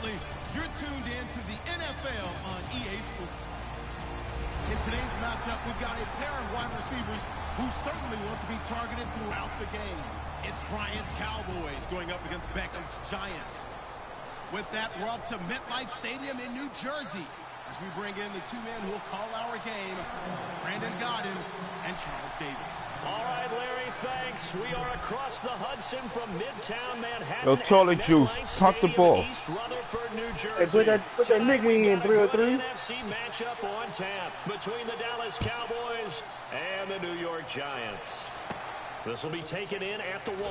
Unfortunately, you're tuned in to the NFL on EA Sports. In today's matchup, we've got a pair of wide receivers who certainly want to be targeted throughout the game. It's Bryant's Cowboys going up against Beckham's Giants. With that, we're off to MetLife Stadium in New Jersey as we bring in the two men who will call our game, Brandon Godden and Charles Davis. All right, Larry, thanks. We are across the Hudson from Midtown Manhattan. Yo, toilet juice, pump the ball. East Rutherford, New Jersey. Hey, put that nigga in 303. NFC matchup on tap between the Dallas Cowboys and the New York Giants. This will be taken in at the 1.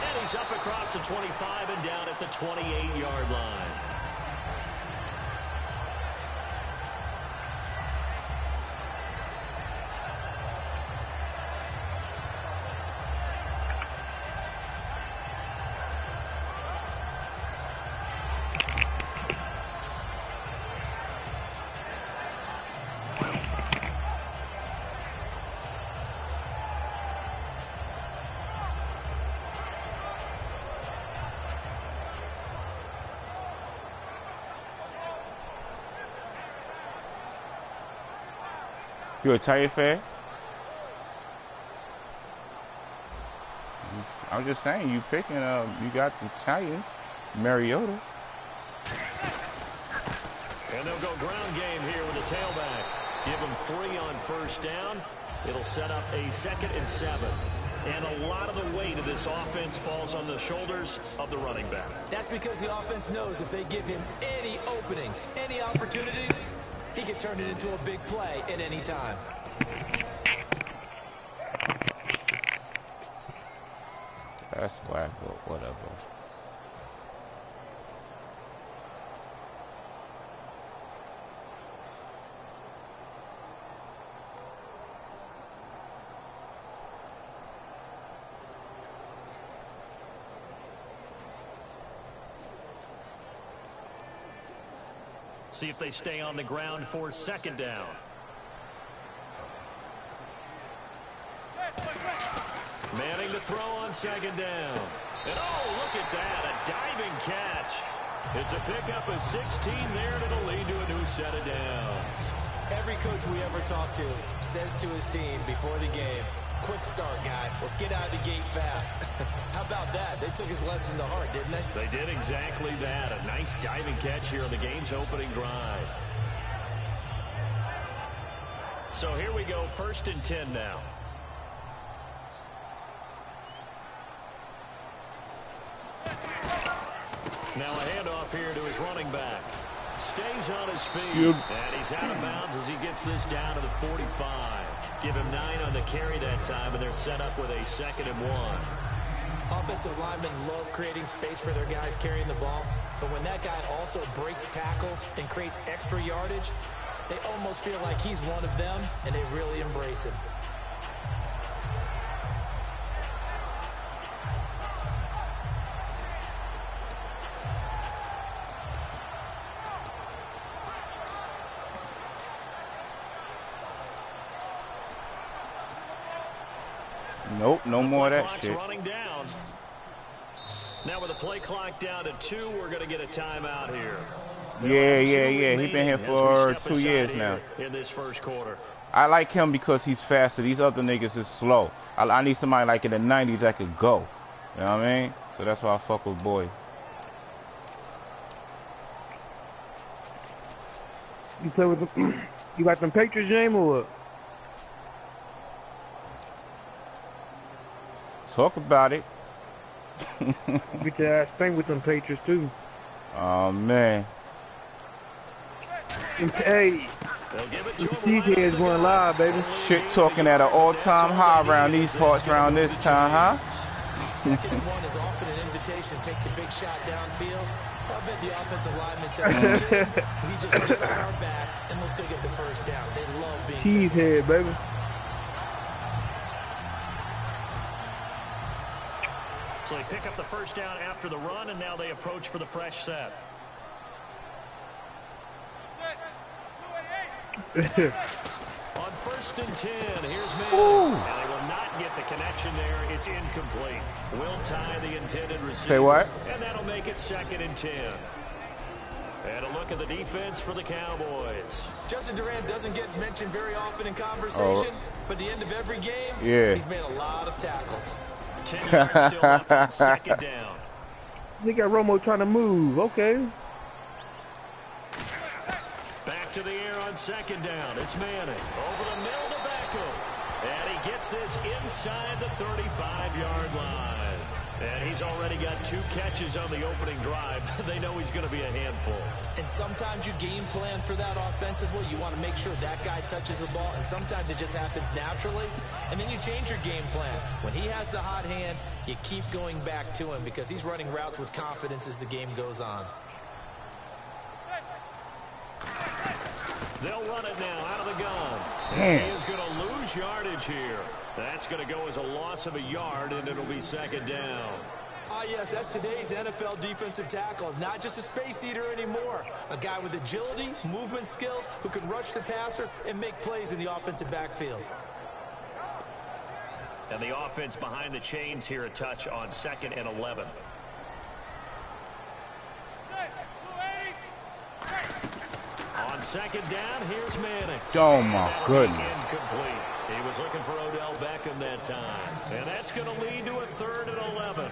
And he's up across the 25 and down at the 28-yard line. You a Tiger fan? I'm just saying, you picking you got the Titans, Mariota. And they'll go ground game here with a tailback. Give him 3 on first down. It'll set up a 2nd and 7. And a lot of the weight of this offense falls on the shoulders of the running back. That's because the offense knows if they give him any openings, any opportunities, he can turn it into a big play at any time. That's whack, but whatever. See if they stay on the ground for 2nd down. Manning to throw on 2nd down. And oh, look at that, a diving catch. It's a pickup of 16 there, and it'll lead to a new set of downs. Every coach we ever talk to says to his team before the game, quick start, guys. Let's get out of the gate fast. How about that? They took his lesson to heart, didn't they? They did exactly that. A nice diving catch here on the game's opening drive. So here we go, 1st and 10 now. Now a handoff here to his running back. Stays on his feet. And he's out of bounds as he gets this down to the 45. Give him 9 on the carry that time, and they're set up with a 2nd and 1. Offensive linemen love creating space for their guys carrying the ball, but when that guy also breaks tackles and creates extra yardage, they almost feel like he's one of them, and they really embrace him. Nope, no more of that shit. Running down. Now with the play clock down to 2, we're going to get a timeout here. Yeah. He's been here for 2 years now. In this 1st quarter. I like him because he's faster. These other niggas is slow. I need somebody like in the 90s that could go. You know what I mean? So that's why I fuck with Boy. You play with them? You got them Patriots, James, or what? Talk about it. Get your ass thing with them Patriots too. Oh man. Hey, these heads going live, baby. Shit talking at an all-time high around these parts around this time, huh? 2nd and 1 is often an invitation. Take the big shot downfield. I bet the offensive lineman said, we just get on our backs and let's go get the 1st down. They love being cheese head, baby. So they pick up the 1st down after the run, and now they approach for the fresh set. On 1st and 10, here's Manning. And they will not get the connection. action there. It's incomplete. Will tie the intended receiver. Say what? And that'll make it 2nd and 10. And a look at the defense for the Cowboys. Justin Durant doesn't get mentioned very often in conversation, but at the end of every game, he's made a lot of tackles. 10 yards still left on 2nd down. They got Romo trying to move. Okay. Back to the air on 2nd down. It's Manning. Over the middle to Beckham. And he gets this inside the 35-yard line. And he's already got 2 catches on the opening drive. They know he's going to be a handful. And sometimes you game plan for that offensively. You want to make sure that guy touches the ball. And sometimes it just happens naturally. And then you change your game plan. When he has the hot hand, you keep going back to him because he's running routes with confidence as the game goes on. They'll run it now out of the gun. Damn. He is going to lose yardage here. That's going to go as a loss of a yard, and it'll be 2nd down. Ah, yes, that's today's NFL defensive tackle. Not just a space eater anymore. A guy with agility, movement skills, who can rush the passer and make plays in the offensive backfield. And the offense behind the chains here a touch on 2nd and 11. On 2nd down, here's Manning. Oh, my goodness. Incomplete. He was looking for Odell Beckham that time. And that's going to lead to a 3rd and 11.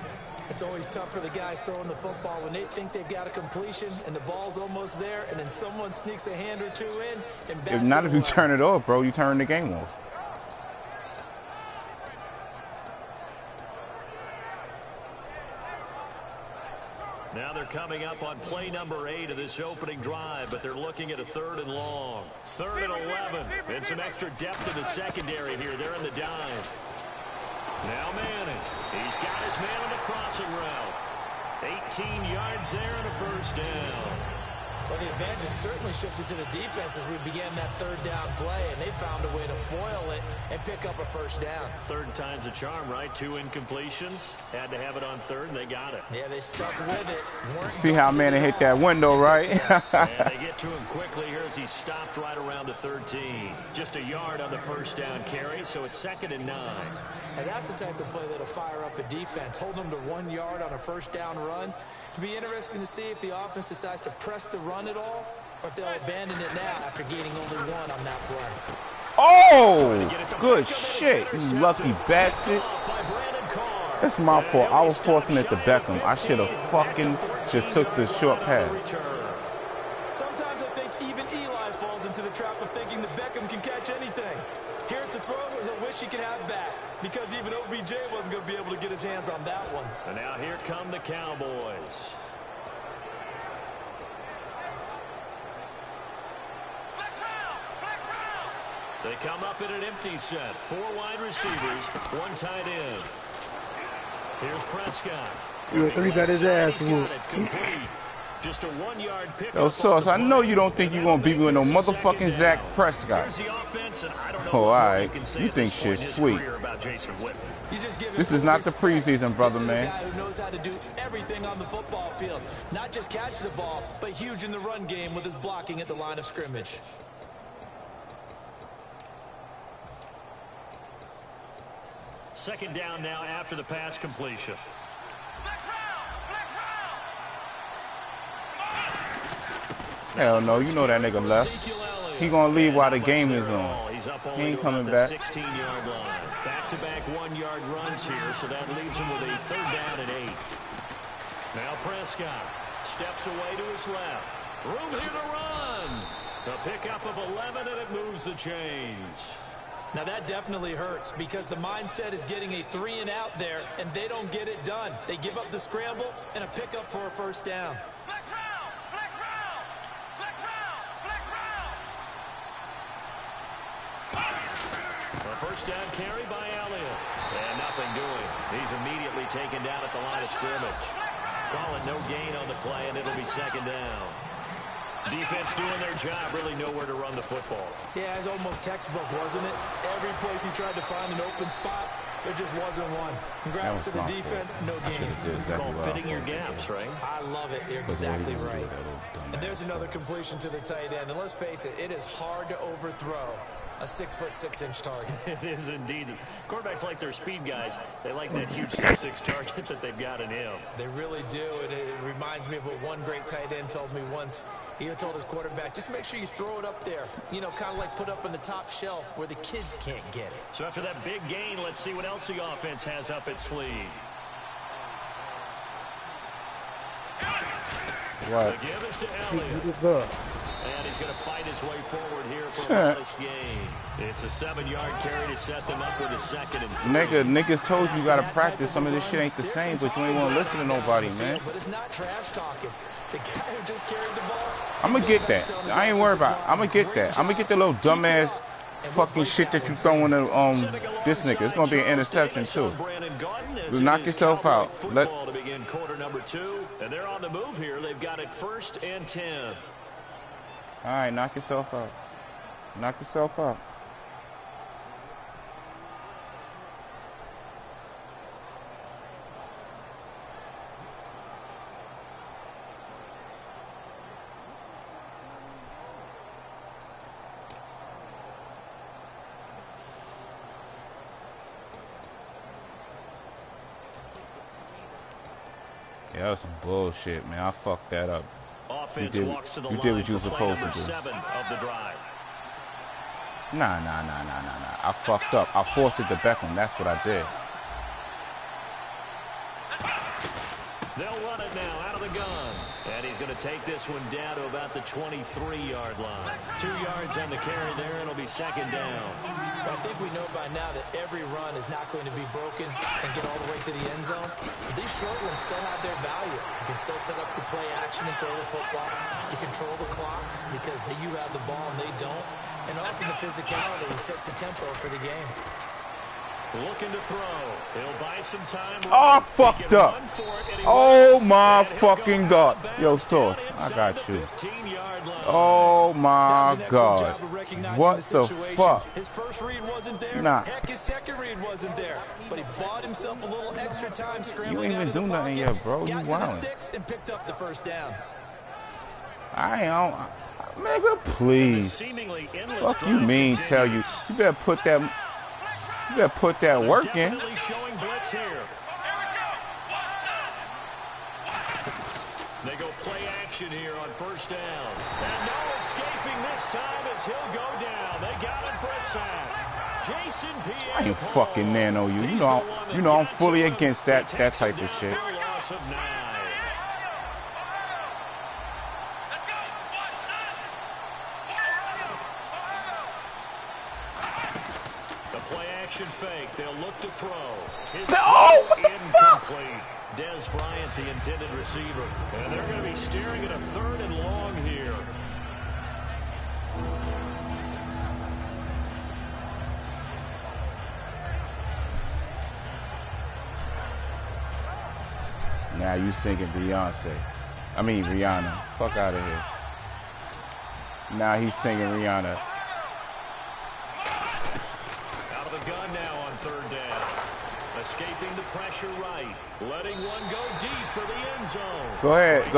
It's always tough for the guys throwing the football when they think they've got a completion and the ball's almost there, and then someone sneaks a hand or 2 in and bats If not, if you away. turn it off, bro, you turn the game off. Now they're coming up on play number 8 of this opening drive, but they're looking at a 3rd and long. 3rd and 11. And some extra depth in the secondary here. They're in the dime. Now Manning. He's got his man on the crossing route. 18 yards there and a 1st down. Well, the advantage has certainly shifted to the defense as we began that 3rd down play, and they found a way to foil it and pick up a 1st down. 3rd time's a charm, right? 2 incompletions. Had to have it on 3rd, and they got it. Yeah, they stuck with it. See how Manning hit that window, right? And they get to him quickly here as he stopped right around the 13. Just a yard on the 1st down carry, so it's 2nd and 9. And that's the type of play that'll fire up a defense. Hold them to 1 yard on a 1st down run. It'll be interesting to see if the offense decides to press the run at all, or if they'll abandon it now after gaining only 1 on that play. Oh, good shit, you lucky bastard. That's my fault. I was forcing it to Beckham. I should have fucking just took the short pass. Sometimes I think even Eli falls into the trap of thinking that Beckham can catch anything. Here it's a throw as I wish he could have back, because even OBJ wasn't going to be able to get his hands on that one. And now here come the Cowboys. They come up in an empty set. 4 wide receivers, 1 tight end. Here's Prescott. You three got his ass whooped. Just a 1-yard pick. Yo, Sauce, I know you don't think you're going to beat me with no motherfucking Zach Prescott. Oh, all right. You think shit's sweet. This is not the preseason, brother, man. This is a guy who knows how to do everything on the football field. Not just catch the ball, but huge in the run game with his blocking at the line of scrimmage. Second down now after the pass completion. Hell no, you know that nigga left. He gonna leave while the game is on. He ain't coming back. 16-yard line. Back-to-back 1-yard runs here, so that leaves him with a 3rd down and 8. Now Prescott steps away to his left. Room here to run. The pickup of 11, and it moves the chains. Now that definitely hurts because the mindset is getting a 3 and out there, and they don't get it done. They give up the scramble and a pickup for a 1st down. A 1st down carry by Elliott. And nothing doing. He's immediately taken down at the line of scrimmage. Call it no gain on the play, and it'll be 2nd down. Defense doing their job, really nowhere to run the football. Yeah, it's almost textbook, wasn't it? Every place he tried to find an open spot, there just wasn't one. Congrats to the defense, no gain. Called fitting your gaps, right? I love it. You're exactly right. And there's another completion to the tight end. And let's face it, it is hard to overthrow. a 6'6" target. It is indeed. Quarterbacks like their speed guys. They like that huge 6'6" target that they've got in him. They really do, and it reminds me of what one great tight end told me once. He told his quarterback, just make sure you throw it up there. You know, kind of like put up on the top shelf where the kids can't get it. So after that big gain, let's see what else the offense has up its sleeve. What? The give is to What's Elliott. up? And he's going to fight his way forward here for a modest gain. It's a 7-yard carry to set them up with a 2nd and 3. Niggas told you gotta practice. Some of this shit ain't the same, but you ain't want to listen to nobody, man. But it's not trash talking. The guy who just carried the ball. I'm gonna get that. I ain't worried about it. I'm gonna get that. I'm gonna get the little dumbass fucking shit that you throwing at this nigga. It's gonna be an interception too. Knock yourself out. Let. To begin quarter number 2, and they're on the move here. They've got it 1st and 10. All right, knock yourself out. Knock yourself out. Yeah, that was some bullshit, man. I fucked that up. Offense you walks to the did line what you were for supposed play to do. 7 of the drive. Nah. I fucked up. I forced it to Beckham. That's what I did. They'll run it now out of the gun. And he's going to take this one down to about the 23-yard line. 2 yards on the carry there, and it'll be 2nd down. Well, I think we know by now that every run is not going to be broken and get all the way to the end zone. But these short ones still have their value. You can still set up the play action and throw the football. You control the clock because you have the ball and they don't. And often the physicality sets the tempo for the game. Looking to throw. He'll buy some time. Oh, fucked up. Oh, my fucking God. Yo, Sauce, I got you. Oh, my God. What the fuck? His first read wasn't there. Nah. Heck, his second read wasn't there. But he bought himself a little extra time scrambling You ain't even out of the do nothing pocket, yet, bro. You got to the wildin'. sticks and picked up the 1st down. Nigga, please. Fuck you mean tell you. You better put that work in. Showing blitz here. They go play action here on 1st down. And no escaping this time as he'll go down. They got him for a sack. Jason Pierre. I ain't fucking nano you. You know I'm fully against that type of shit. Loss of 9. Fake. They'll look to throw. Incomplete. Des Bryant, the intended receiver. And they're going to be staring at a 3rd and long here. Now you singing Beyonce. I mean Rihanna. Fuck out of here. Now he's singing Rihanna. Gun now on 3rd down. Escaping the pressure right. Letting one go deep for the end zone. Go ahead.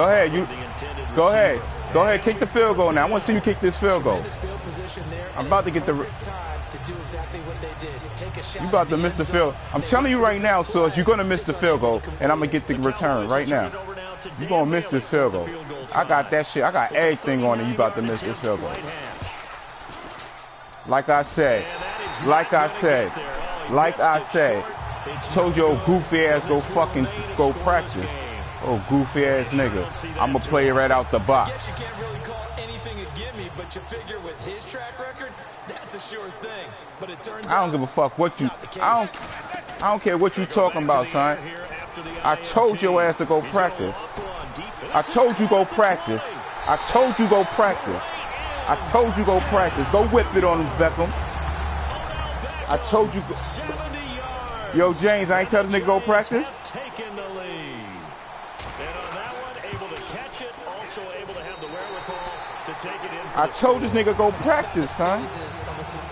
Go ahead. Kick the field goal now. I want to see you kick this field goal. I'm about to get the... You about to miss the field. I'm telling you right now, so you're going to miss the field goal, and I'm going to get the return right now. You're going to miss this field goal. I got that shit. I got everything on it. You about to miss this field goal. Like I said, told your goofy ass go practice. Oh, goofy ass nigga. I'ma play it right out the box. I guess you can't really call anything a gimme, but you figure with his track record, that's a sure thing. But it turns out I don't give a fuck what you. I don't care what you talking about, son. I told your ass to go practice. I told you go practice. I told you go practice. I told you go practice. Go whip it on Beckham. I told you. Yo, James, I ain't tell the nigga go practice. Taking the lead. And on that one, able to catch it, also able to have the wherewithal to take it in. I told this nigga go practice, son.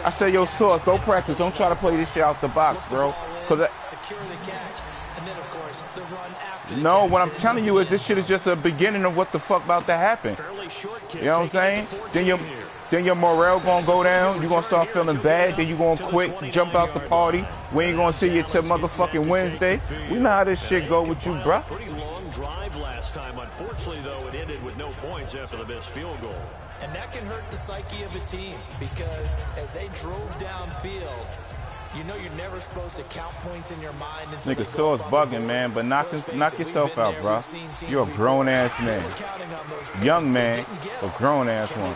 I said, yo, Sauce, go practice. Don't try to play this shit out the box, bro. Cause secure the catch, and then, of course, the run after the no, catch. what I'm telling you is this shit is just a beginning of what the fuck about to happen. You know what I'm saying? Then your morale gonna go down. You gonna start feeling bad. Then you gonna quit, jump out the party. We ain't gonna see you till motherfucking Wednesday. We know how this shit go with you, bruh. Pretty long drive last time. Unfortunately, though, it ended with no points after the missed field goal. And that can hurt the psyche of a team because as they drove downfield, you know you're never supposed to count points in your mind until Nigga, Saw's bugging, man, but knock yourself out, bro. You're a grown-ass man. Young man, a grown-ass one.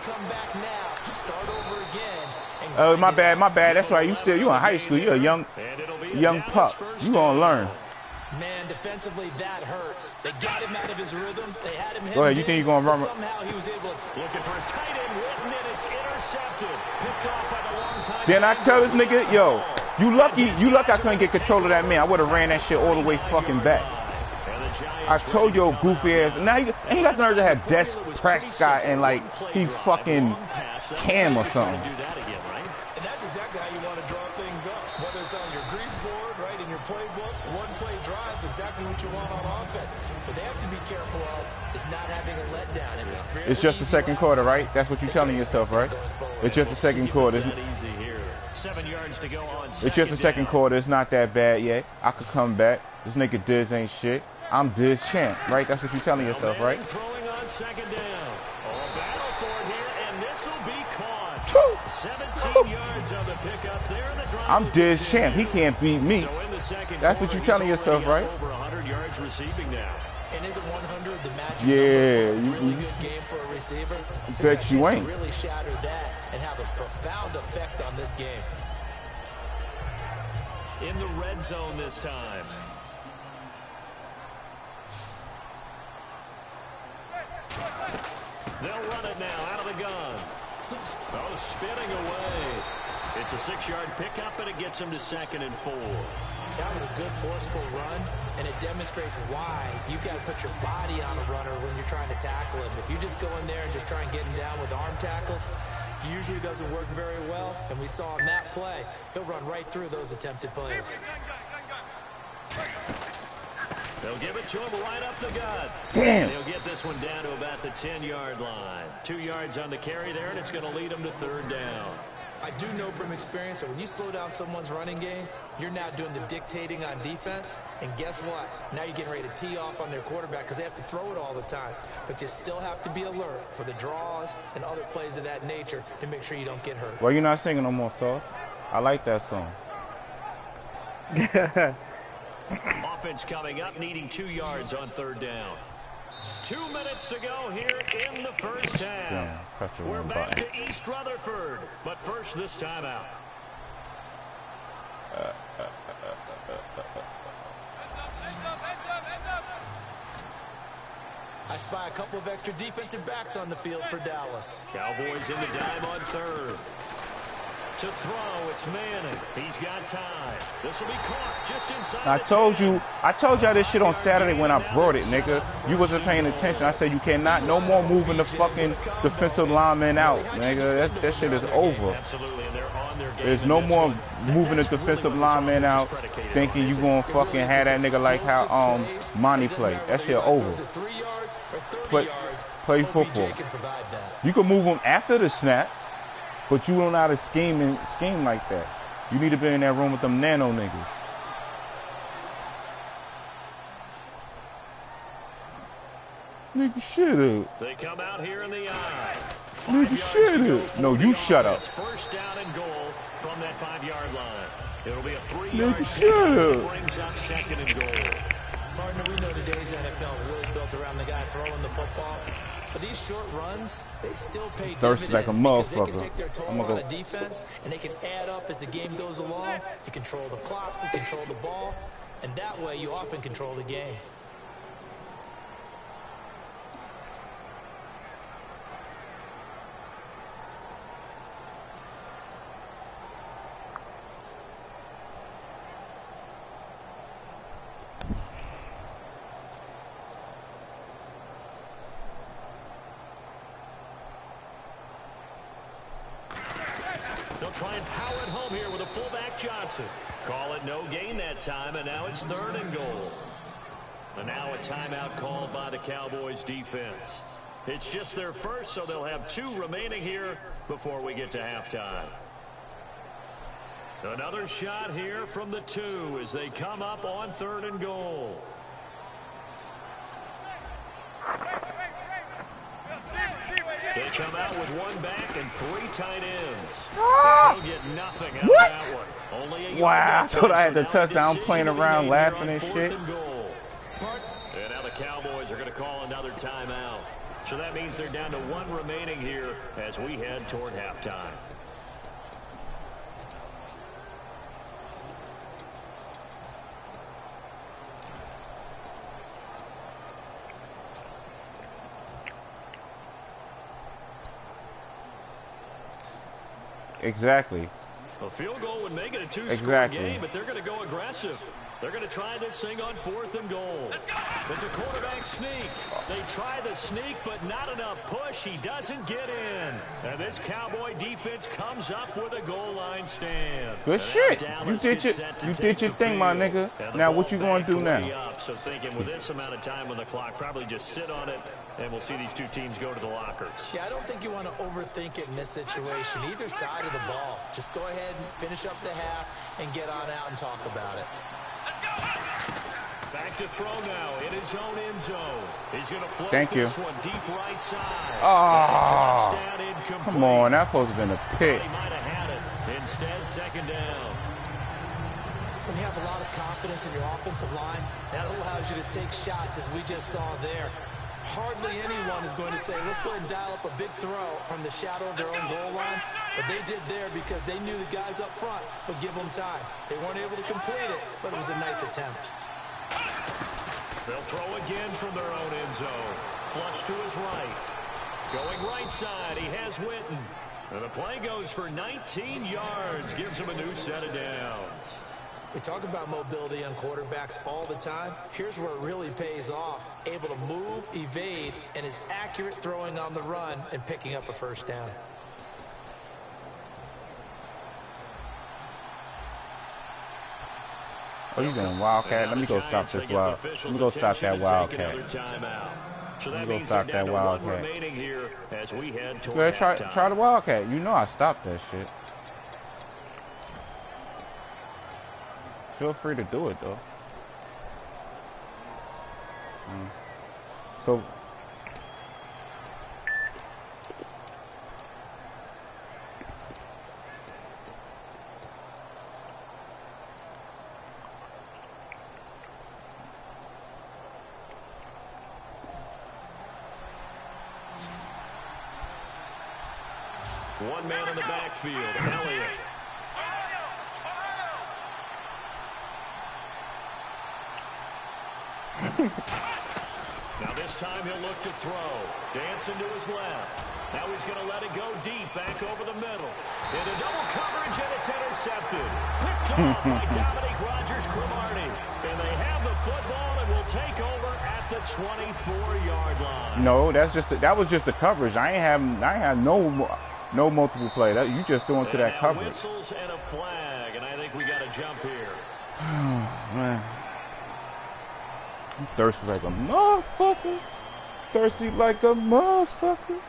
Oh, my bad. That's right. You in high school. You're a young pup. You gonna learn. Man, defensively, that hurts. They got him out of his rhythm. They had him. Go ahead. You think you're gonna run? Somehow he was able to. Looking for his tight end, Witten, and it's intercepted. Picked off by the long time. Then I tell this nigga, yo, you lucky I couldn't get control of that man. I would have ran that shit all the way fucking back. I told your goofy ass. Now he got the nerve to have Des Prescott and like he fucking Cam or something. And that's exactly how you want to draw things up. Whether it's on your grease board, right, in your playbook, one-play drives, exactly what you want on offense. What they have to be careful of is not having a letdown. It's just the second quarter, right? That's what you're telling yourself, right? It's just the second quarter. It's just the second quarter. It's not that bad yet. I could come back. This nigga Diz ain't shit. I'm Diz champ, right? That's what you're telling yourself, right? Throwing on second down. Battle for it here, and this will be caught. 17 yards on the pickup there in the drive. I'm Diz champ. He can't beat me. That's what you're telling yourself, right? Over 100 yards receiving now. And isn't 100 the magic yeah, number? Really good game for a receiver. So bet you ain't. Really shatter that and have a profound effect on this game. In the red zone this time. They'll run it now out of the gun. Oh, spinning away. It's a 6-yard pickup, and it gets him to 2nd and 4. That was a good forceful run, and it demonstrates why you've got to put your body on a runner when you're trying to tackle him. If you just go in there and just try and get him down with arm tackles, usually doesn't work very well, and we saw in that play, he'll run right through those attempted plays. They'll give it to him right up the gut. Damn. He'll get this one down to about the 10-yard line. 2 yards on the carry there, and it's going to lead him to 3rd down. I do know from experience that when you slow down someone's running game, you're now doing the dictating on defense. And guess what? Now you're getting ready to tee off on their quarterback because they have to throw it all the time. But you still have to be alert for the draws and other plays of that nature to make sure you don't get hurt. Well, you're not singing no more, Sauce. I like that song. Offense coming up, needing 2 yards on 3rd down. 2 minutes to go here in the first half. Damn, we're back to East Rutherford, but first this time out. I spy a couple of extra defensive backs on the field for Dallas. Cowboys in the dime on 3rd. To throw, it's Manning. He's got time. This will be caught just inside. I told y'all this shit on Saturday when I brought it, nigga. You wasn't paying attention. I said you cannot, no more moving the fucking defensive lineman out, nigga. That shit is over. Absolutely, and they're on their game. There's no more moving the defensive lineman out, thinking you gonna fucking have that nigga like how Monty play. That shit over. Play football. You can move him after the snap. But you don't know how to scheme like that. You need to be in that room with them nano niggas. Nigga, shut up. They come out here in the eye. Nigga, shut up. No, you shut up. First down and goal from that 5-yard line. It'll be a 3-yard nigga, shut up. Brings up 2nd and goal. Partner, we know today's NFL is really built around the guy throwing the football. But these short runs, they still pay Thirsty like a dividends because they can motherfucker. take their toll on a defense, and they can add up as the game goes along. You control the clock, you control the ball, and that way you often control the game. They'll try and power it home here with a fullback Johnson. Call it no gain that time, and now it's 3rd and goal. And now a timeout called by the Cowboys defense. It's just their first, so they'll have 2 remaining here before we get to halftime. Another shot here from the 2 as they come up on 3rd and goal. They come out with 1 back and 3 tight ends. They'll get nothing out of that one. Only a wow, I thought I had the touchdown playing around laughing and shit. And now the Cowboys are going to call another timeout. So that means they're down to 1 remaining here as we head toward halftime. Exactly. A field goal would make it a 2-score game, but they're going to go aggressive. They're going to try this thing on 4th and goal. It's a quarterback sneak. They try the sneak, but not enough push. He doesn't get in. And this Cowboy defense comes up with a goal line stand. Good shit. You did your thing, my nigga. Now what you going to do now? So thinking with this amount of time on the clock, probably just sit on it, and we'll see these 2 teams go to the lockers. Yeah, I don't think you want to overthink it in this situation. Either side of the ball. Just go ahead and finish up the half and get on out and talk about it. Back to throw now in his own end zone. He's going to float this one deep right side. Oh, come on. That supposed to have been a pick. He might have had it. Instead, 2nd down. When you have a lot of confidence in your offensive line, that allows you to take shots, as we just saw there. Hardly anyone is going to say, let's go and dial up a big throw from the shadow of their own goal line. But they did there because they knew the guys up front would give them time. They weren't able to complete it, but it was a nice attempt. They'll throw again from their own end zone. Flush to his right. Going right side, he has Witten. And the play goes for 19 yards. Gives him a new set of downs. We talk about mobility on quarterbacks all the time. Here's where it really pays off. Able to move, evade, and is accurate throwing on the run and picking up a 1st down. Oh, you doing Wildcat? Let me go stop this wild. Let me go stop that Wildcat. Let me go stop that Wildcat. Go ahead, try the Wildcat. You know I stopped that shit. Feel free to do it, though. So... One man in the backfield, Elliott. Now this time he'll look to throw. Dancing to his left. Now he's going to let it go deep, back over the middle. Into double coverage, and it's intercepted. Picked off by Dominique Rodgers-Cromartie. And they have the football and will take over at the 24-yard line. No, that was just the coverage. I ain't have no multiple play. You just threw into that coverage. Whistles and a flag, and I think we got a jump here. Oh, man. I'm thirsty like a motherfucker. Thirsty like a motherfucker.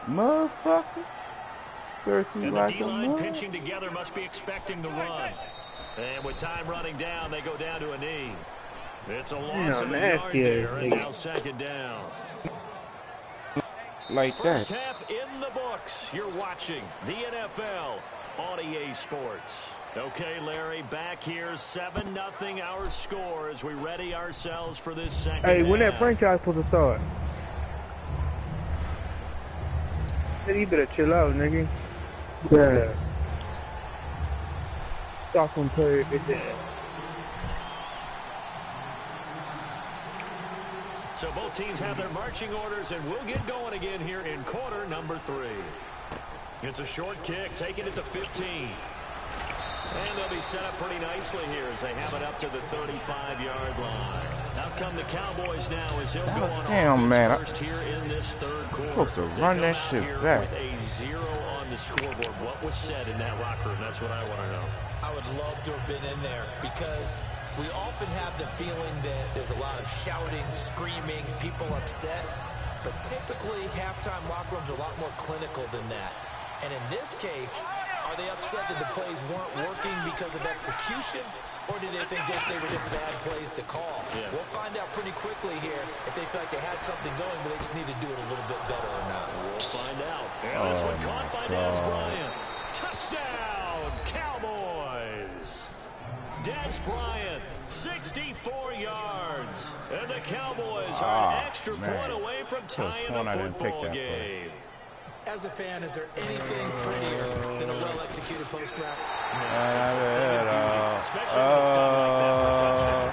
Motherfucker. Thirsty and like a the D-line motherfucker. pinching together must be expecting the run. And with time running down, they go down to a knee. It's a loss of a yard there, and now 2nd down. Like First that. half in the books. You're watching the NFL on EA Sports. Okay, Larry, back here, 7-0 our score as we ready ourselves for this 2nd Hey, when half. that franchise supposed to start? You better chill out, nigga. Yeah. Stop on trade. So both teams have their marching orders, and we'll get going again here in quarter number 3. It's a short kick, taking it to 15. And they'll be set up pretty nicely here as they have it up to the 35-yard line. Out come the Cowboys now as they'll go on offense first here in this third quarter. Supposed to run that shit back. With a 0 on the scoreboard. What was said in that locker room? That's what I want to know. I would love to have been in there because we often have the feeling that there's a lot of shouting, screaming, people upset. But typically, halftime locker rooms are a lot more clinical than that. And in this case, are they upset that the plays weren't working because of execution? Or do they think they were just bad plays to call? Yeah. We'll find out pretty quickly here if they feel like they had something going, but they just need to do it a little bit better or not. We'll find out. And this one caught by Des Bryant. Touchdown, Cowboys. Des Bryant, 64 yards. And the Cowboys are an extra point away from tying the football game. As a fan, is there anything prettier than a well-executed post route? Especially when it's done like that for a touchdown.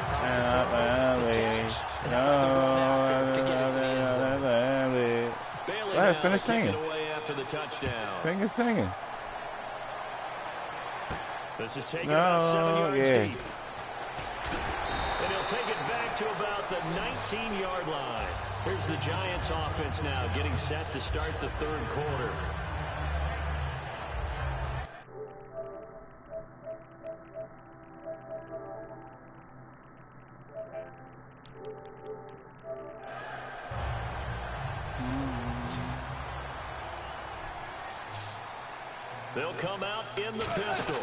Go ahead, finish singing. Finish singing. This is taken about 7 yards deep. And he'll take it back to about the 19-yard line. Here's the Giants offense now getting set to start the third quarter. They'll come out in the pistol.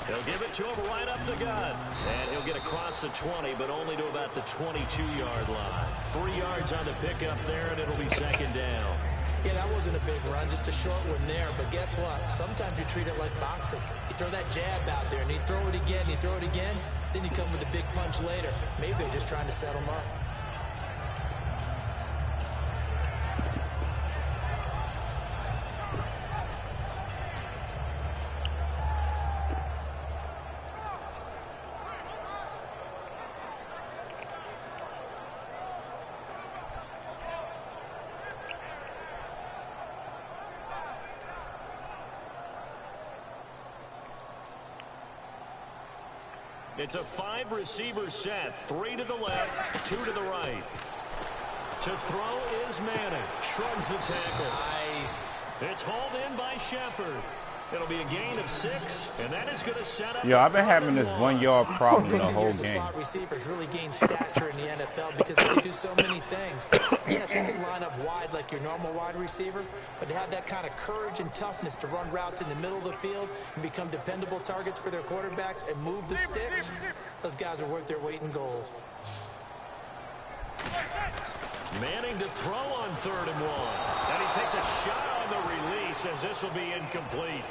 They'll give it to him right up the gut. And he'll get across the 20, but only to about the 22-yard line. 3 yards on the pickup there, and it'll be second down. Yeah, that wasn't a big run, just a short one there. But guess what? Sometimes you treat it like boxing. You throw that jab out there, and you throw it again, you throw it again. Then you come with a big punch later. Maybe they're just trying to set him up. It's a 5-receiver set. 3 to the left, 2 to the right. To throw is Manning. Shrugs the tackle. Nice. It's hauled in by Shepard. It'll be a gain of 6, and that is going to set up. Yo, I've been having this 1-yard problem the whole game. Slot receivers really gain stature in the NFL because they can do so many things. Yes, they can line up wide like your normal wide receiver, but to have that kind of courage and toughness to run routes in the middle of the field and become dependable targets for their quarterbacks and move the sticks, those guys are worth their weight in gold. Manning to throw on 3rd and 1. And he takes a shot on the release as this will be incomplete.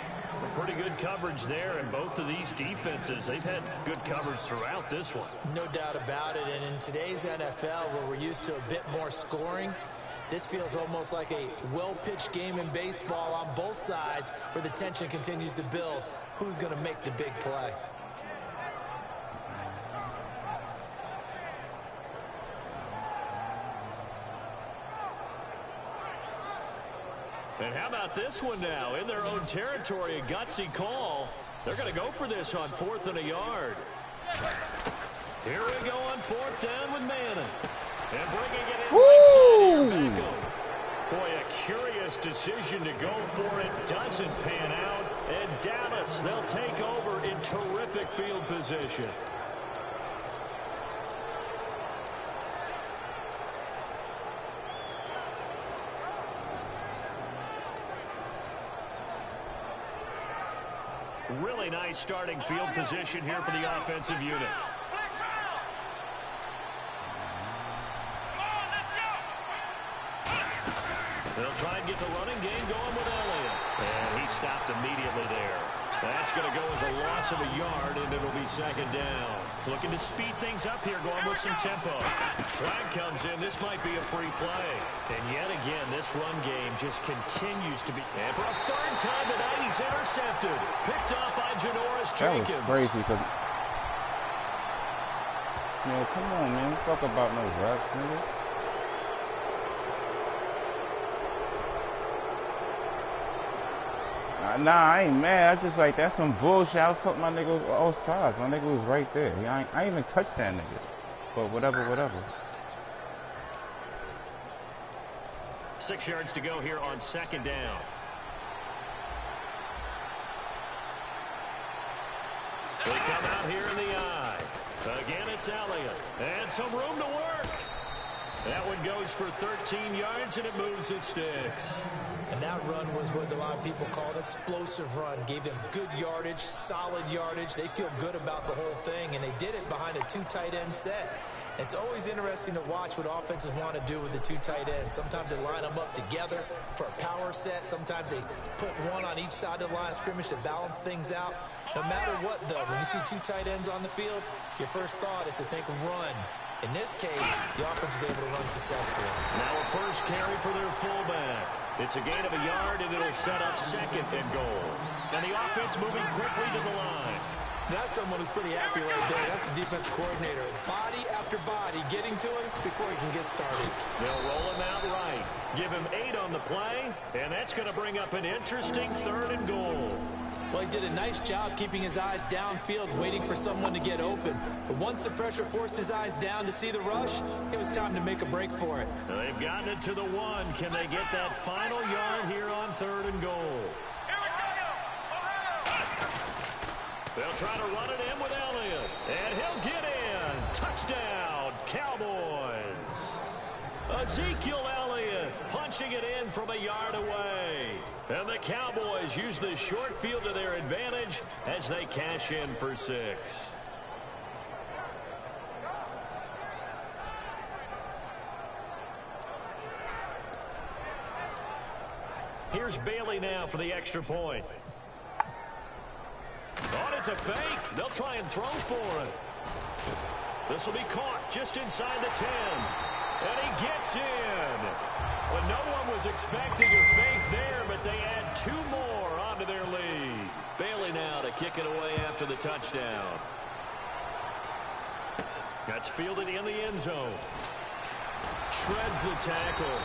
Pretty good coverage there, and both of these defenses, they've had good coverage throughout this one. No doubt about it, and in today's NFL, where we're used to a bit more scoring, this feels almost like a well-pitched game in baseball on both sides where the tension continues to build. Who's going to make the big play? And how about this one now? In their own territory, a gutsy call. They're going to go for this on 4th and a yard. Here we go on 4th down with Manning. And bringing it in right side here, Beckham. Boy, a curious decision to go for it. Doesn't pan out. And Dallas, they'll take over in terrific field position. Really nice starting field position here for the offensive unit. They'll try and get the running game going with Elliott. And he stopped immediately there. That's going to go as a loss of a yard, and it'll be second down. Looking to speed things up here, going with some tempo. Flag comes in. This might be a free play. And yet again, this run game just continues to be. And for a 3rd time tonight, he's intercepted. Picked up by Janoris Jenkins. That was crazy because. Yo, come on, man. Fuck about no reps, nigga. Nah, I ain't mad. I just like, that's some bullshit. I fuck my nigga all sides. My nigga was right there. I ain't even touched that nigga. But whatever. 6 yards to go here on 2nd down. They come out here in the eye. Again, it's Elliott. And some room to work. That one goes for 13 yards, and it moves the sticks. And that run was what a lot of people call an explosive run. Gave them good yardage, solid yardage. They feel good about the whole thing, and they did it behind a 2 tight end set. It's always interesting to watch what offenses want to do with the 2 tight ends. Sometimes they line them up together for a power set. Sometimes they put one on each side of the line of scrimmage to balance things out. No matter what, though, when you see 2 tight ends on the field, your first thought is to think run. In this case, the offense was able to run successfully. Now a first carry for their fullback. It's a gain of a yard, and it'll set up 2nd and goal. And the offense moving quickly to the line. That's someone who's pretty happy right there. That's the defense coordinator. Body after body getting to him before he can get started. They'll roll him out right. Give him 8 on the play, and that's going to bring up an interesting 3rd and goal. Well, he did a nice job keeping his eyes downfield, waiting for someone to get open. But once the pressure forced his eyes down to see the rush, it was time to make a break for it. They've gotten it to the 1. Can they get that final yard here on 3rd and goal? They'll try to run it in with Elliott. And he'll get in. Touchdown, Cowboys. Ezekiel Elliott punching it in from a yard away. And the Cowboys use the short field to their advantage as they cash in for 6. Here's Bailey now for the extra point. Oh, it's a fake. They'll try and throw for it. This will be caught just inside the 10. And he gets in. But no one was expecting a fake there, but they add 2 more onto their lead. Bailey now to kick it away after the touchdown. That's fielded in the end zone. Shreds the tackle.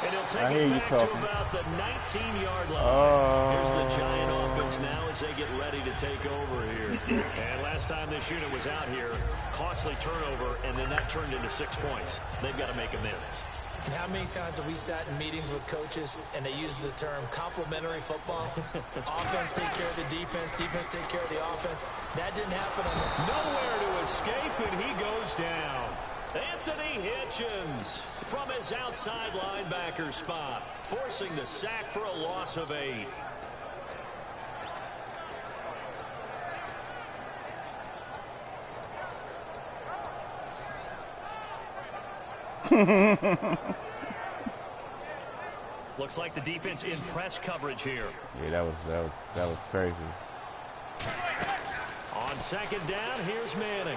And he'll take it back to about the 19-yard line. Here's the Giant offense now as they get ready to take over here. And last time this unit was out here, costly turnover, and then that turned into 6 points. They've got to make amends. And how many times have we sat in meetings with coaches and they use the term complementary football? Offense take care of the defense, defense take care of the offense. That didn't happen. Nowhere to escape, and he goes down. Anthony Hitchens from his outside linebacker spot, forcing the sack for a loss of 8. Looks like the defense in press coverage here. Yeah, that was crazy. On 2nd down, here's Manning.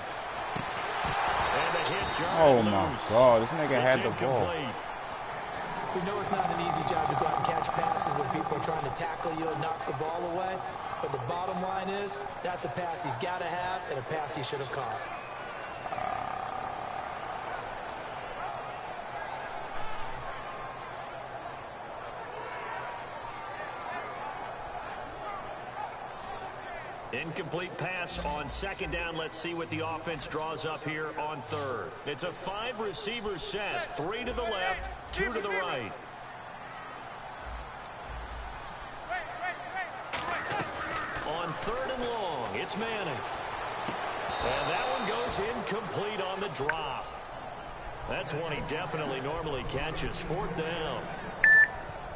And the hit, oh my God, this nigga had the ball. We know it's not an easy job to go out and catch passes when people are trying to tackle you and knock the ball away. But the bottom line is, that's a pass he's got to have and a pass he should have caught. Incomplete pass on 2nd down. Let's see what the offense draws up here on 3rd. It's a 5-receiver set. 3 to the left, 2 to the right. On 3rd and long, it's Manning. And that one goes incomplete on the drop. That's one he definitely normally catches. 4th down.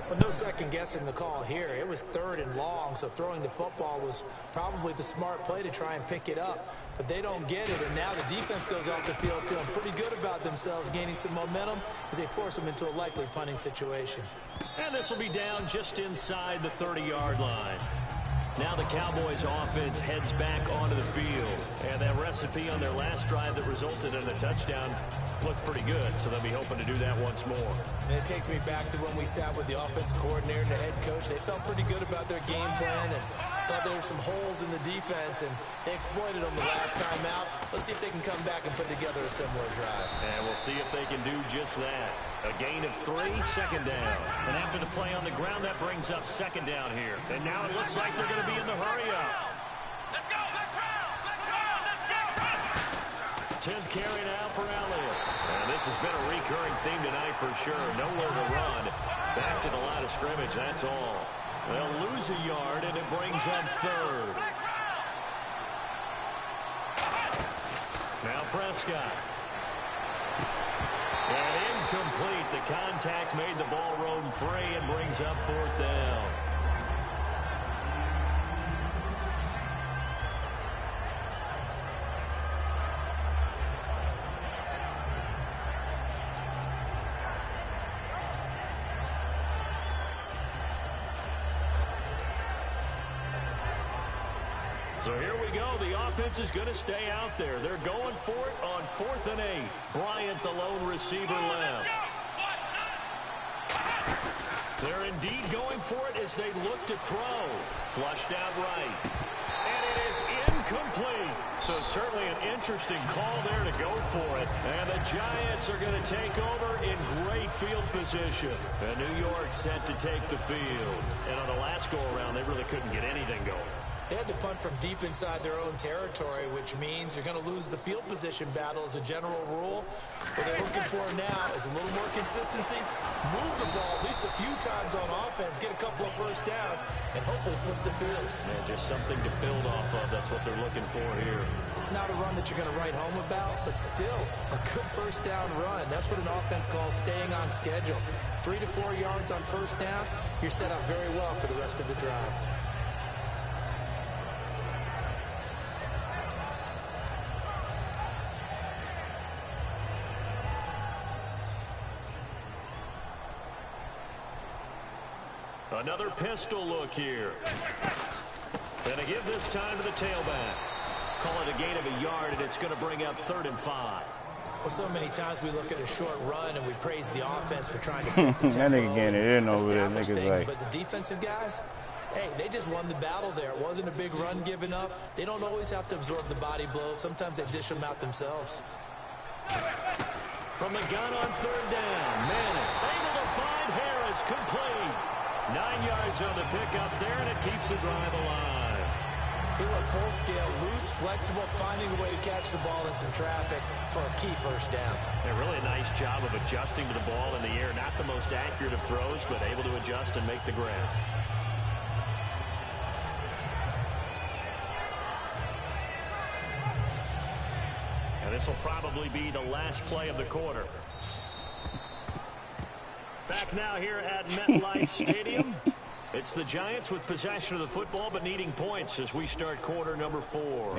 Well, no second guessing the call here. It was 3rd and long, so throwing the football was probably the smart play to try and pick it up. But they don't get it, and now the defense goes off the field feeling pretty good about themselves, gaining some momentum as they force them into a likely punting situation. And this will be down just inside the 30-yard line. Now the Cowboys offense heads back onto the field. And that recipe on their last drive that resulted in a touchdown looked pretty good, so they'll be hoping to do that once more. And it takes me back to when we sat with the offense coordinator and the head coach. They felt pretty good about their game plan, and Thought there were some holes in the defense, and they exploited them the last time out. Let's see if they can come back and put together a similar drive. And we'll see if they can do just that. A gain of 3, second down. And after the play on the ground, that brings up second down here. And now it looks like they're going to be in the hurry-up. Let's go, let's roll, let's go, let's go. 10th carry now for Elliott. And this has been a recurring theme tonight for sure. Nowhere to run. Back to the line of scrimmage, that's all. They'll lose a yard, and it brings up third. Now Prescott. And incomplete. The contact made the ball roam free and brings up fourth down. So here we go. The offense is going to stay out there. They're going for it on 4th and 8. Bryant, the lone receiver, left. They're indeed going for it as they look to throw. Flushed out right. And it is incomplete. So certainly an interesting call there to go for it. And the Giants are going to take over in great field position. And New York set to take the field. And on the last go-around, they really couldn't get anything going. They had to punt from deep inside their own territory, which means you're going to lose the field position battle as a general rule. What they're looking for now is a little more consistency, move the ball at least a few times on offense, get a couple of first downs, and hopefully flip the field. Yeah, just something to build off of. That's what they're looking for here. Not a run that you're going to write home about, but still a good first down run. That's what an offense calls staying on schedule. 3 to 4 yards on first down, you're set up very well for the rest of the drive. Another pistol look here. And a give this time to the tailback. Call it a gain of a yard, and it's going to bring up 3rd and 5. Well, so many times we look at a short run and we praise the offense for trying to set the tempo. That nigga getting it in over there. Niggas things, like. But the defensive guys, hey, they just won the battle there. It wasn't a big run given up. They don't always have to absorb the body blows. Sometimes they dish them out themselves. From the gun on 3rd down. Manning able to find Harris, complete. 9 yards on the pickup there, and it keeps the drive alive. He went full scale, loose, flexible, finding a way to catch the ball in some traffic for a key first down. A really nice job of adjusting to the ball in the air. Not the most accurate of throws, but able to adjust and make the grab. And this will probably be the last play of the quarter. Back now here at MetLife Stadium. It's the Giants with possession of the football but needing points as we start quarter number 4.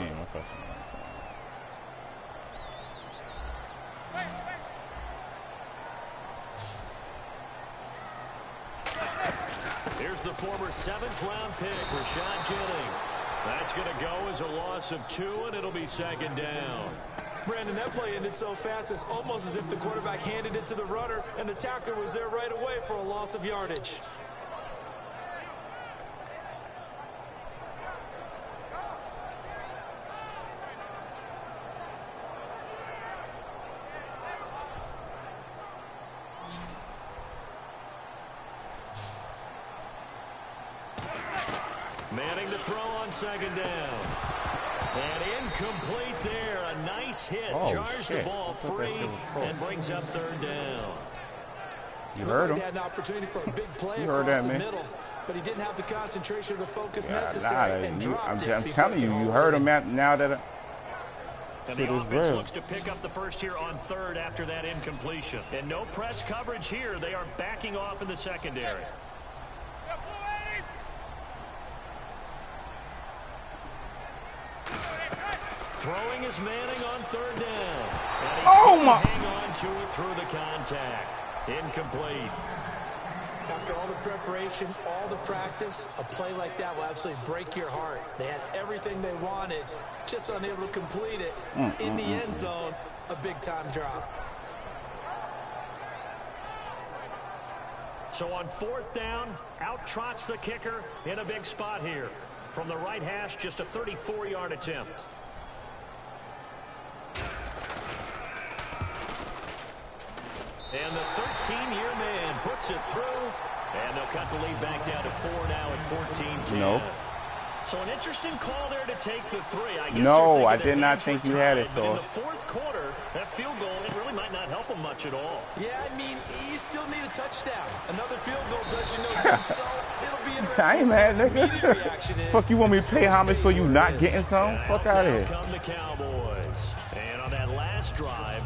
Here's the former 7th-round pick, Rashad Jennings. That's going to go as a loss of 2, and it'll be second down. Brandon, that play ended so fast, it's almost as if the quarterback handed it to the runner, and the tackler was there right away for a loss of yardage. Manning to throw on second down. And incomplete there. A nice hit. Jars the ball free and brings up 3rd down. You heard him. He had an opportunity for a big play You heard across that, the man. middle, but he didn't have the concentration or the focus Yeah, necessary and dropped it. I'm telling you, you heard him now that And the offense looks to pick up the first here on 3rd after that incompletion. And no press coverage here. They are backing off in the secondary. Throwing is Manning on 3rd down. And he hang on to it through the contact. Incomplete. After all the preparation, all the practice, a play like that will absolutely break your heart. They had everything they wanted, just unable to complete it. In the end zone, a big-time drop. So on 4th down, out trots the kicker in a big spot here. From the right hash, just a 34-yard attempt. And the 13-year man puts it through. And they'll cut the lead back down to 4 now at 14-10. No. So an interesting call there to take the 3. I guess no, I did not think you had it, though. though. In the fourth quarter, that field goal, it really might not help them much at all. Yeah, I mean, you still need a touchdown. Another field goal does you no good, so it'll be interesting. I ain't mad, nigga. Fuck, you want me to pay homage for you not getting some? Fuck out of here. Come the Cowboys. And on that last drive,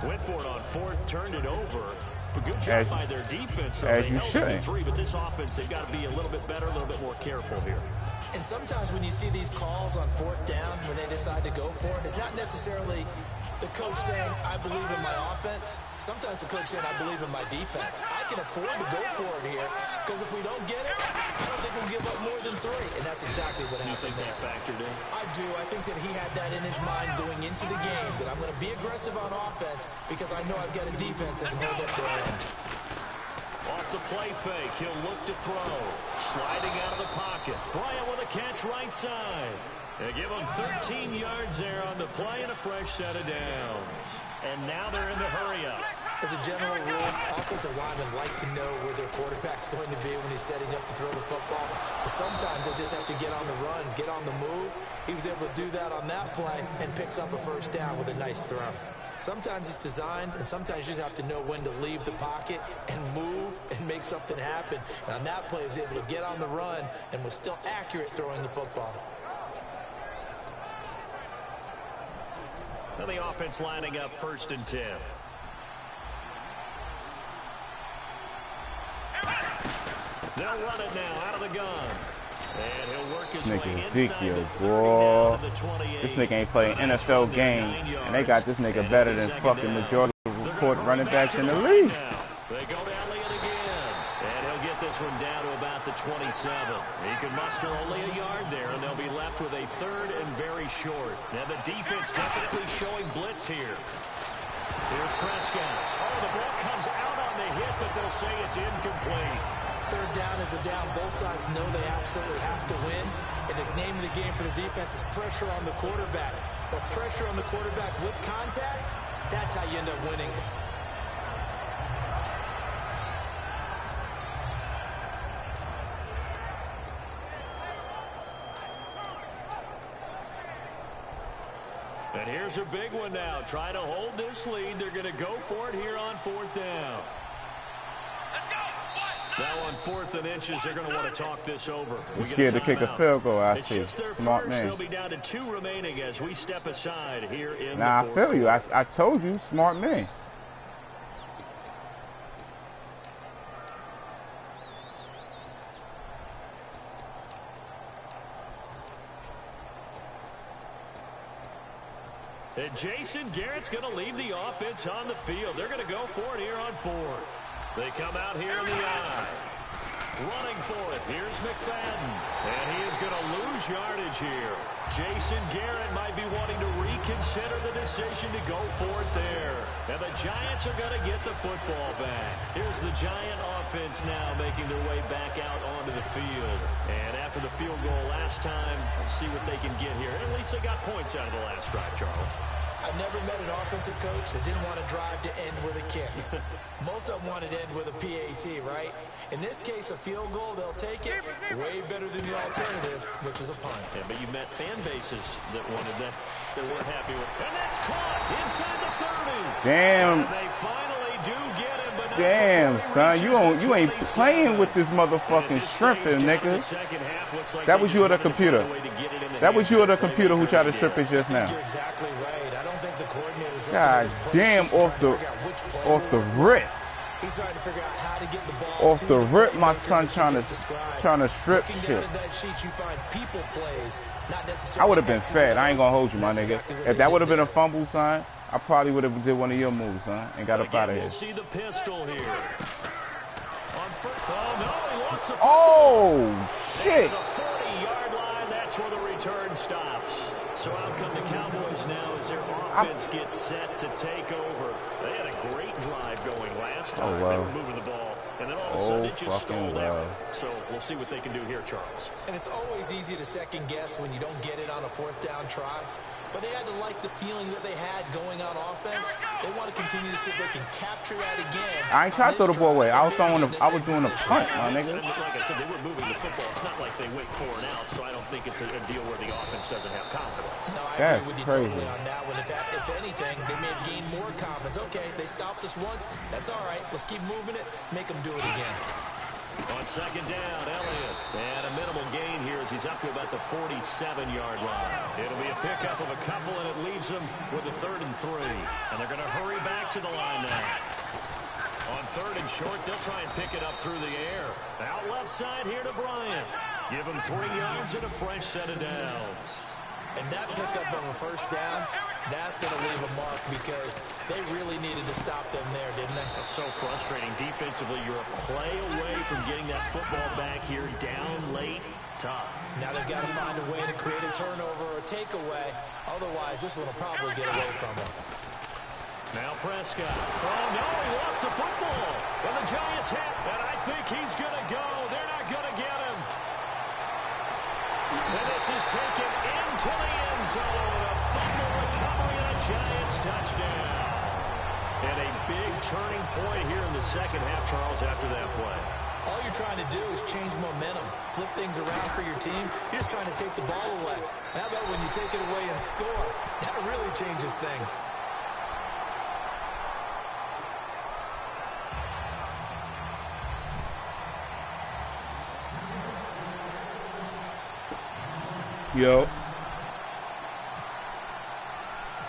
went for it on 4th, turned it over. A good job by their defense. So as you should. 3, but this offense, they've got to be a little bit better, a little bit more careful here. And sometimes when you see these calls on 4th down, when they decide to go for it, it's not necessarily the coach saying, I believe in my offense. Sometimes the coach saying, I believe in my defense. I can afford to go for it here, because if we don't get it, I don't think we'll give up more than 3. And that's exactly what happened there. That factored in? I do. I think that he had that in his mind going into the game, that I'm going to be aggressive on offense because I know I've got a defense that can hold up their end. Off the play fake, he'll look to throw. Sliding out of the pocket. Bryant with a catch right side. They give him 13 yards there on the play and a fresh set of downs. And now they're in the hurry up. As a general rule, offensive linemen like to know where their quarterback's going to be when he's setting up to throw the football. But sometimes they just have to get on the run, get on the move. He was able to do that on that play and picks up a first down with a nice throw. Sometimes it's designed, and sometimes you just have to know when to leave the pocket and move and make something happen. And on that play, he was able to get on the run and was still accurate throwing the football. And the offense lining up 1st and 10. They'll run it now out of the gun. And he'll work his way inside the 30 down to the 28. This nigga ain't playing NFL game, and they got this nigga better than fucking majority of report running backs in the league. They go to Elliott again, and he'll get this one down to about the 27. He can muster only a yard there, and they'll be left with a 3rd and very short. Now the defense definitely showing blitz here. Here's Prescott. Oh, the ball comes out on the hit, but they'll say it's incomplete. 3rd down is a down. Both sides know they absolutely have to win. And the name of the game for the defense is pressure on the quarterback. But pressure on the quarterback with contact, that's how you end up winning it. And here's a big one now. Trying to hold this lead. They're going to go for it here on 4th down. Now on 4th and inches, they're going to want to talk this over. We're scared to kick a field goal, I see. Smart man. They'll be down to 2 remaining as we step aside here in the 4th. I feel you. I told you, smart man. And Jason Garrett's going to leave the offense on the field. They're going to go for it here on 4th. They come out here in the eye. Running for it. Here's McFadden. And he is going to lose yardage here. Jason Garrett might be wanting to reconsider the decision to go for it there. And the Giants are going to get the football back. Here's the Giant offense now making their way back out onto the field. And after the field goal last time, we'll see what they can get here. At least they got points out of the last drive, Charles. I've never met an offensive coach that didn't want to drive to end with a kick. Most of them wanted to end with a PAT, right? In this case, a field goal, they'll take it. Way better than the alternative, which is a punt. Yeah, but you met fan bases that wanted that, that weren't happy with. And that's caught inside the 30. Damn. And they finally do get him, but damn, son, you ain't playing with this motherfucking stripping, nigga. That was you or the computer. That was you or the computer who tried to strip it just now. You're exactly right. I don't think the coordinator's God damn, off the rip. He's trying to figure out how to get the ball off the rip. My son trying to strip shit. I would have been fed. I ain't gonna hold you, my nigga. If that would have been a fumble, son, I probably would have did one of your moves, son, and got up out of here. We'll see the pistol here. Oh shit! The 40-yard line. That's where the return stops. So out come the Cowboys now as their offense gets set to take over. They had a great drive going last time. Oh, wow. They were moving the ball And then all of a sudden it just stalled out. So we'll see what they can do here, Charles. And it's always easy to second guess when you don't get it on a fourth down try. But they had to like the feeling that they had going on offense. They want to continue to see if they can capture that again. I ain't trying to throw the ball away. I was doing a punt, my nigga. Like I said, they were moving the football. It's not like they went 4 and out, so I don't think it's a deal where the offense doesn't have confidence. No, I That's agree with you crazy. totally on that one. If anything, they may have gained more confidence. Okay, they stopped us once. That's all right. Let's keep moving it. Make them do it again. On second down, Elliott. And a minimal gain here as he's up to about the 47-yard line. It'll be a pickup of a couple, and it leaves them with a 3rd and 3. And they're going to hurry back to the line now. On 3rd and short, they'll try and pick it up through the air. Out left side here to Bryant. Give him 3 yards and a fresh set of downs. And that pickup of a first down, that's going to leave a mark because they really needed to stop them there, didn't they? That's so frustrating. Defensively, you're a play away from getting that football back here down late. Tough. Now they've got to find a way to create a turnover or takeaway. Otherwise, this one will probably get away from them. Now Prescott. Oh, no, he lost the football. And the Giants hit, and I think he's going to go. They're not going to get him. And this is taken into the end zone. A fumble recovery and a Giants touchdown. And a big turning point here in the second half, Charles, after that play. All you're trying to do is change momentum, flip things around for your team. You're just trying to take the ball away. How about when you take it away and score? That really changes things. Yo.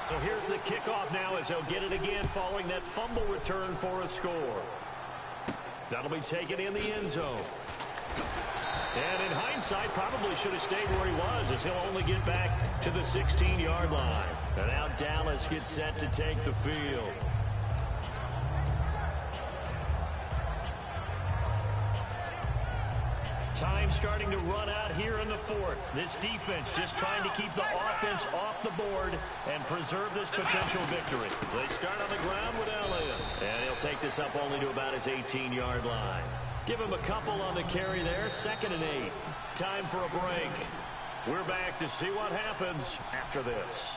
So here's the kickoff now as they'll get it again following that fumble return for a score. That'll be taken in the end zone. And in hindsight, probably should have stayed where he was as he'll only get back to the 16-yard line. And now Dallas gets set to take the field. Time starting to run out here in the 4th. This defense just trying to keep the offense off the board and preserve this potential victory. They start on the ground with Elliott. And he'll take this up only to about his 18-yard line. Give him a couple on the carry there. 2nd and 8. Time for a break. We're back to see what happens after this.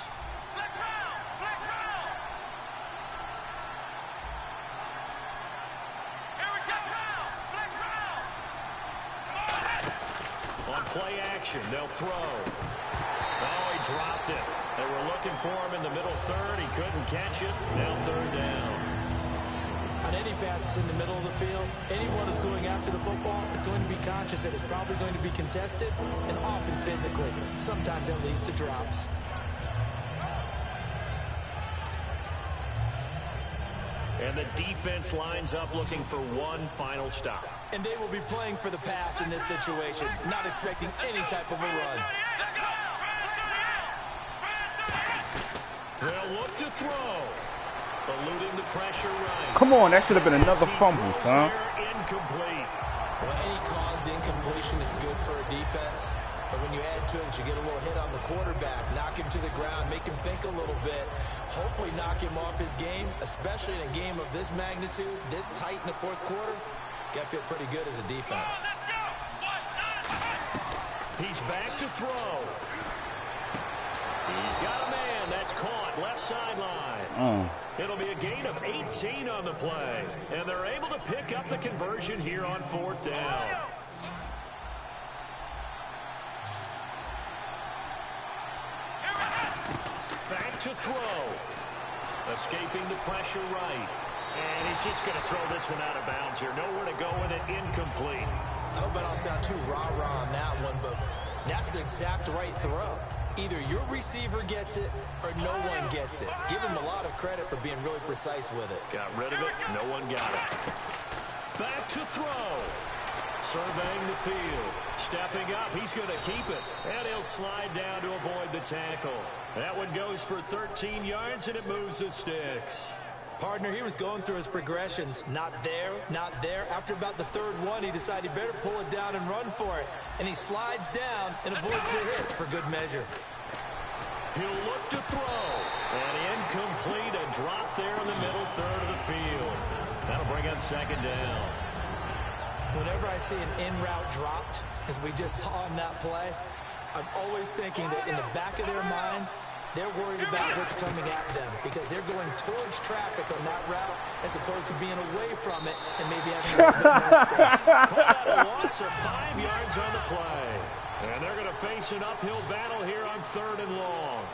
On play action, they'll throw. Oh, he dropped it. They were looking for him in the middle 3rd. He couldn't catch it. Now 3rd down. On any passes in the middle of the field, anyone who's going after the football is going to be conscious that it's probably going to be contested and often physically. Sometimes that leads to drops. And the defense lines up looking for one final stop. And they will be playing for the pass in this situation, not expecting any type of a run. They'll look to throw. Eluding the pressure right. Come on, that should have been another fumble, son. Incomplete. Well, any caused incompletion is good for a defense. But when you add to it, you get a little hit on the quarterback, knock him to the ground, make him think a little bit, hopefully knock him off his game, especially in a game of this magnitude, this tight in the 4th quarter. Got to feel pretty good as a defense. He's back to throw. He's got a man that's caught left sideline. It'll be a gain of 18 on the play. And they're able to pick up the conversion here on 4th down. Back to throw. Escaping the pressure right. And he's just going to throw this one out of bounds here. Nowhere to go with it. Incomplete. I hope I don't sound too rah-rah on that one, but that's the exact right throw. Either your receiver gets it or no one gets it. Give him a lot of credit for being really precise with it. Got rid of it. No one got it. Back to throw. Surveying the field. Stepping up. He's going to keep it. And he'll slide down to avoid the tackle. That one goes for 13 yards, and it moves the sticks. Partner, he was going through his progressions. Not there, not there. After about the 3rd one, he decided he better pull it down and run for it. And he slides down and avoids the hit for good measure. He'll look to throw. And incomplete. A drop there in the middle 3rd of the field. That'll bring up 2nd down. Whenever I see an in-route dropped, as we just saw in that play, I'm always thinking that in the back of their mind, they're worried about what's coming at them because they're going towards traffic on that route as opposed to being away from it and maybe having a little bit more space. Caught a loss of 5 yards on the play. And they're going to face an uphill battle here on 3rd and long.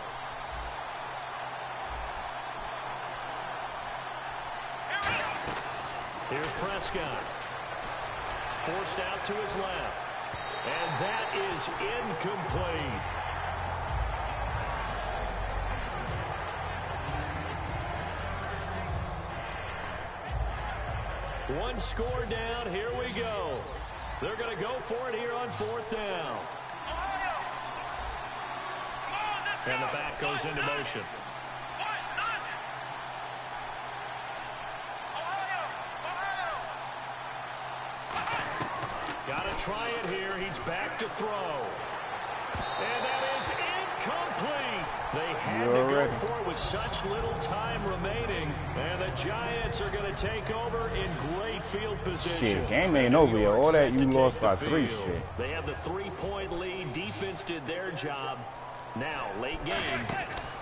Here's Prescott. Forced out to his left. And that is incomplete. One score down. Here we go. They're going to go for it here on 4th down. And the back goes into motion. Got to try it here. He's back to throw. And that is incomplete. They had to go for it with such little time remaining. And the Giants are going to take over in great field position. Shit, game ain't over yet. All that you lost by 3 shit. They have the 3-point lead. Defense did their job. Now, late game,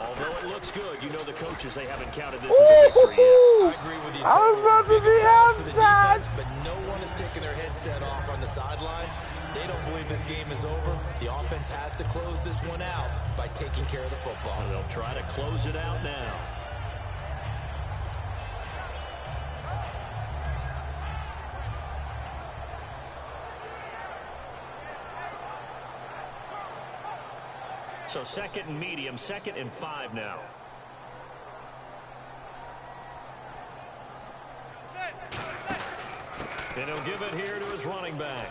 although it looks good, you know the coaches, they haven't counted this as a victory yet. I agree with you. I was about to be outside. But no one is taking their headset off on the sidelines. They don't believe this game is over. The offense has to close this one out by taking care of the football. And they'll try to close it out now. So 2nd and medium, 2nd and 5 now. And he'll give it here to his running back.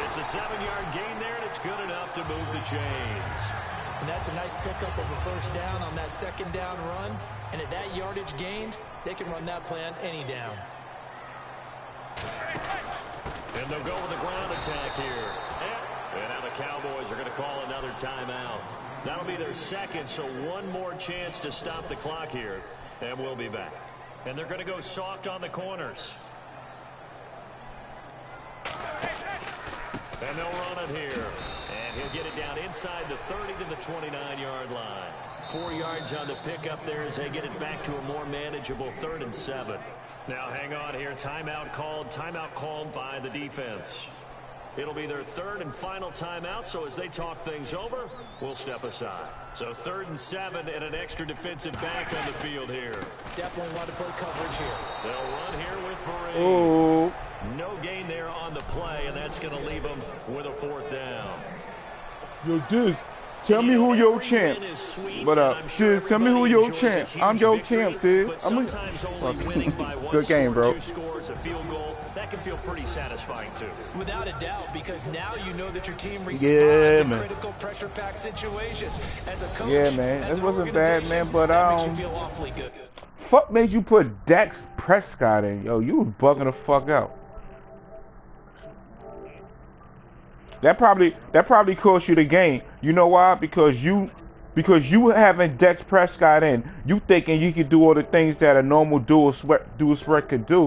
It's a 7-yard gain there, and it's good enough to move the chains. And that's a nice pickup of a 1st down on that 2nd down run. And at that yardage gained, they can run that play on any down. And they'll go with the ground attack here. And now the Cowboys are going to call another timeout. That'll be their 2nd, so one more chance to stop the clock here. And we'll be back. And they're going to go soft on the corners. And they'll run it here. And he'll get it down inside the 30 to the 29-yard line. 4 yards on the pickup there as they get it back to a more manageable 3rd and 7. Now hang on here. Timeout called by the defense. It'll be their 3rd and final timeout, so as they talk things over, we'll step aside. So 3rd and 7 and an extra defensive back on the field here. Definitely want to play coverage here. They'll run here with Fareed. Oh. No gain there on the play, and that's going to leave them with a 4th down. Yo, Diz, tell me who your champ. But Diz, tell me who your champ. I'm your champ, Diz. Good game, bro. 2 scores, a field goal. That can feel pretty satisfying too. Without a doubt, because now you know that your team responds in critical pressure-packed situations. As a coach, yeah, man, it wasn't bad, man. But makes you feel awfully good. Fuck made you put Dak Prescott in? Yo, you was bugging the fuck out. That probably cost you the game. You know why? Because you having Dak Prescott in, you thinking you can do all the things that a normal dual sweat could do.